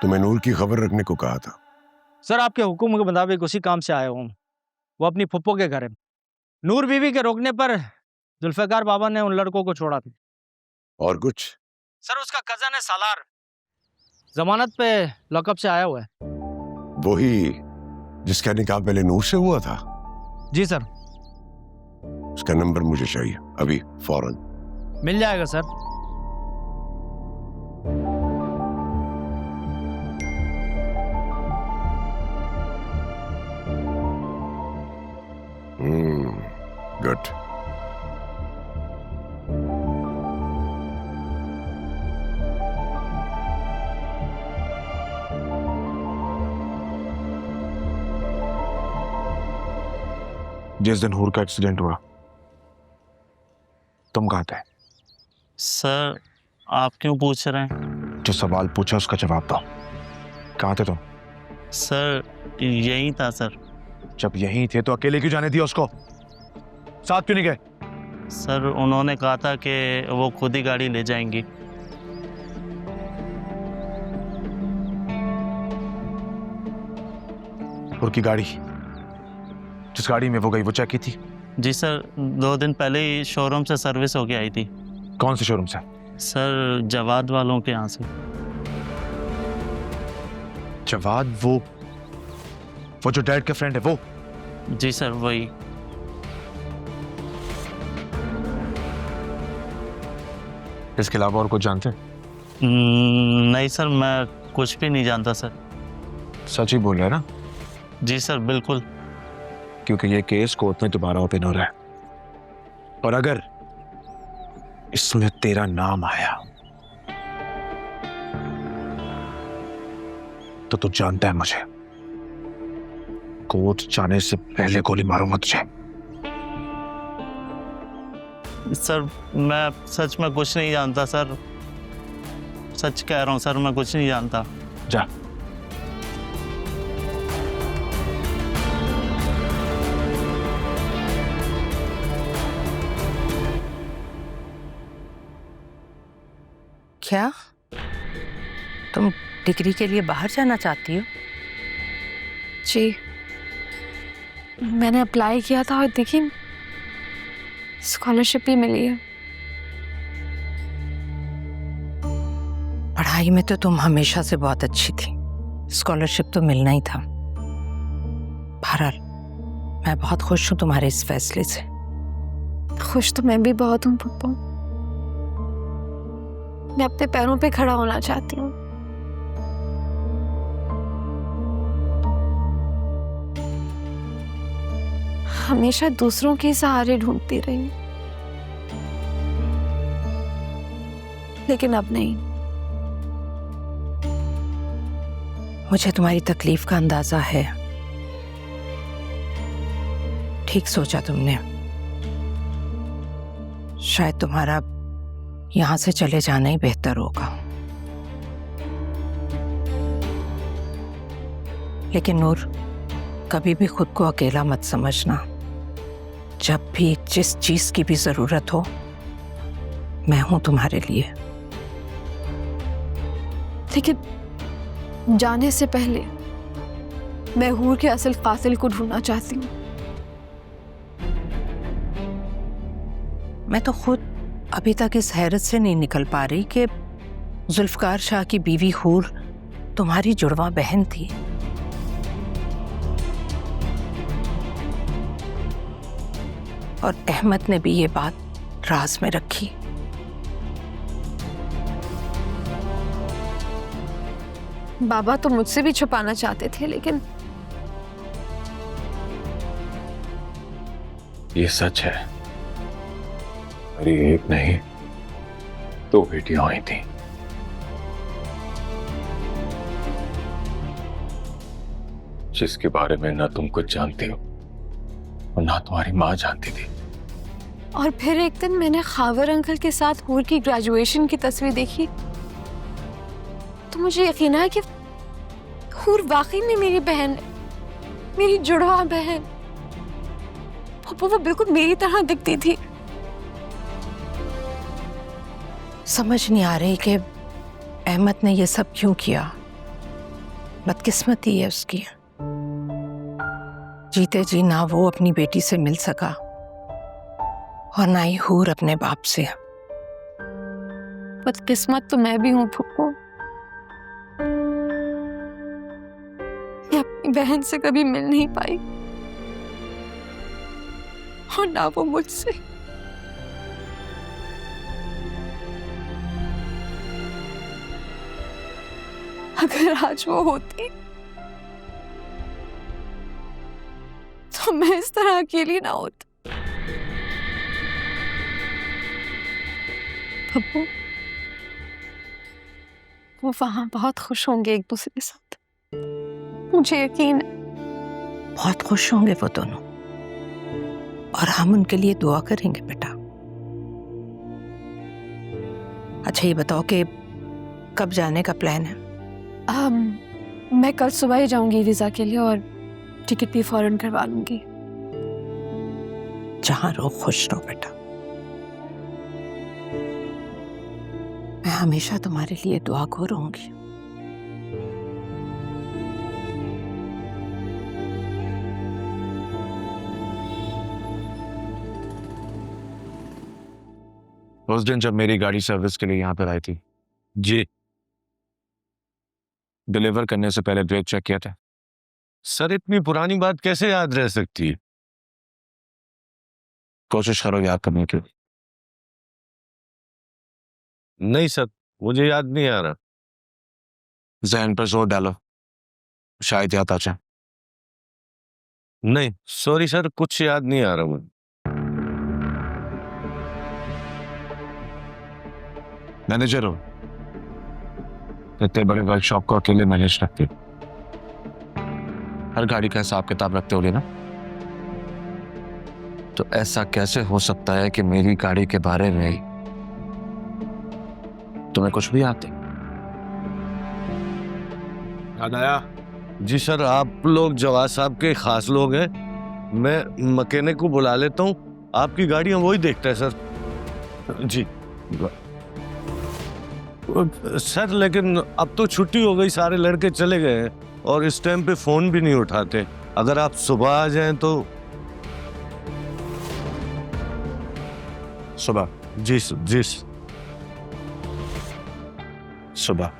तुम्हें नूर की खबर रखने को कहा था। सर आपके हुक्म के मुताबिक उसी काम से आया हूँ। वो अपनी फुप्पो के घर है। नूर बीवी के रोकने पर जुल्फिकार बाबा ने उन लड़कों को छोड़ा था। और कुछ? सर उसका कजन है सालार, जमानत पे लॉकअप से आया हुआ है। वही जिसका निकाह पहले नूर से हुआ था? जी सर। उसका नंबर मुझे चाहिए अभी, फौरन। मिल जाएगा सर। गुड। जिस दिन हूर का एक्सीडेंट हुआ तुम कहाँ थे? सर आप क्यों पूछ रहे हैं? जो सवाल पूछा उसका जवाब दो। कहाँ थे तुम? सर यही था सर। जब यहीं थे तो अकेले क्यों जाने दिया उसको? साथ क्यों नहीं गए? सर उन्होंने कहा था कि वो खुद ही गाड़ी ले जाएंगी। हूर की गाड़ी, जिस गाड़ी में वो गई, वो चेक की थी? जी सर, 2 दिन पहले ही शोरूम से सर्विस होके आई थी। कौन से शोरूम से? सर जवाद वालों के यहाँ से। जवाद? वो जो डैड के फ्रेंड है वो? जी सर वही। इसके अलावा और कुछ जानते हैं? नहीं सर, मैं कुछ भी नहीं जानता सर। सच ही बोल रहे हैं ना? जी सर बिल्कुल। क्योंकि ये केस कोर्ट में दोबारा ओपन हो रहा है और अगर इसमें तेरा नाम आया तो तू जानता है मुझे। कोर्ट जाने से पहले गोली मारूंगा तुझे। सर मैं सच में कुछ नहीं जानता सर, सच कह रहा हूँ सर, मैं कुछ नहीं जानता। जा। क्या तुम डिग्री के लिए बाहर जाना चाहती हो? जी, मैंने अप्लाई किया था और देखिए स्कॉलरशिप भी मिली है। पढ़ाई में तो तुम हमेशा से बहुत अच्छी थी, स्कॉलरशिप तो मिलना ही था। बहरहाल मैं बहुत खुश हूँ तुम्हारे इस फैसले से। खुश तो मैं भी बहुत हूँ पप्पा। मैं अपने पैरों पे खड़ा होना चाहती हूँ। हमेशा दूसरों के सहारे ढूंढती रही, लेकिन अब नहीं। मुझे तुम्हारी तकलीफ का अंदाजा है। ठीक सोचा तुमने। शायद तुम्हारा यहां से चले जाना ही बेहतर होगा। लेकिन नूर, कभी भी खुद को अकेला मत समझना। जब भी जिस चीज की भी जरूरत हो, मैं हूं तुम्हारे लिए। लेकिन जाने से पहले मैं हूर के असल कातिल को ढूंढना चाहती हूँ। मैं तो खुद अभी तक इस हैरत से नहीं निकल पा रही कि जुल्फकार शाह की बीवी हूर तुम्हारी जुड़वा बहन थी। और अहमद ने भी ये बात राज में रखी। बाबा तो मुझसे भी छुपाना चाहते थे, लेकिन ये सच है। मेरी एक नहीं 2 बेटियां हुई थी। जिसके बारे में ना तुम कुछ जानती हो और ना तुम्हारी माँ जानती थी। और फिर एक दिन मैंने खावर अंकल के साथ हूर की ग्रेजुएशन की तस्वीर देखी तो मुझे यकीन आया कि हूर वाकई में मेरी बहन है, मेरी जुड़वा बहन। वो बिल्कुल मेरी तरह दिखती थी। समझ नहीं आ रही कि अहमद ने ये सब क्यों किया। बदकिस्मती है उसकी। जीते जी ना वो अपनी बेटी से मिल सका और ना ही हूर अपने बाप से। बदकिस्मत तो मैं भी हूँ फुप्पो। मैं अपनी बहन से कभी मिल नहीं पाई और ना वो मुझसे। अगर आज वो होती तो मैं इस तरह अकेली ना होती। पप्पू, वो वहां बहुत खुश होंगे एक दूसरे के साथ, मुझे यकीन है। बहुत खुश होंगे वो दोनों और हम उनके लिए दुआ करेंगे बेटा। अच्छा ये बताओ कि कब जाने का प्लान है? मैं कल सुबह ही जाऊंगी वीजा के लिए और टिकट भी फौरन करवा लूंगी। जहां रहो खुश रहो बेटा। मैं हमेशा तुम्हारे लिए दुआ गो रहूंगी। उस दिन जब मेरी गाड़ी सर्विस के लिए यहाँ पर आई थी, जी डिलीवर करने से पहले ब्रेक चेक किया था? सर, इतनी पुरानी बात कैसे याद रह सकती है? कोशिश करो याद करने की। नहीं सर, मुझे याद नहीं आ रहा। जहन पर जोर डालो, शायद याद आ जाए। नहीं सॉरी सर, कुछ याद नहीं आ रहा मुझे। मैनेजर हो, इतने बड़े वर्कशॉप को अकेले मैनेज रखते हो। हर गाड़ी का हिसाब किताब रखते होगे ना? तो ऐसा कैसे हो सकता है कि मेरी गाड़ी के बारे में ही तुम्हें कुछ भी याद नहीं? याद आया? जी सर, आप लोग जवाद साहब के खास लोग हैं। मैं मैकेनिक को बुला लेता हूँ, आपकी गाड़ी हम वही देखता है सर। जी सर, लेकिन अब तो छुट्टी हो गई, सारे लड़के चले गए हैं और इस टाइम पे फोन भी नहीं उठाते। अगर आप सुबह आ जाएं तो। सुबह? जी जी सुबह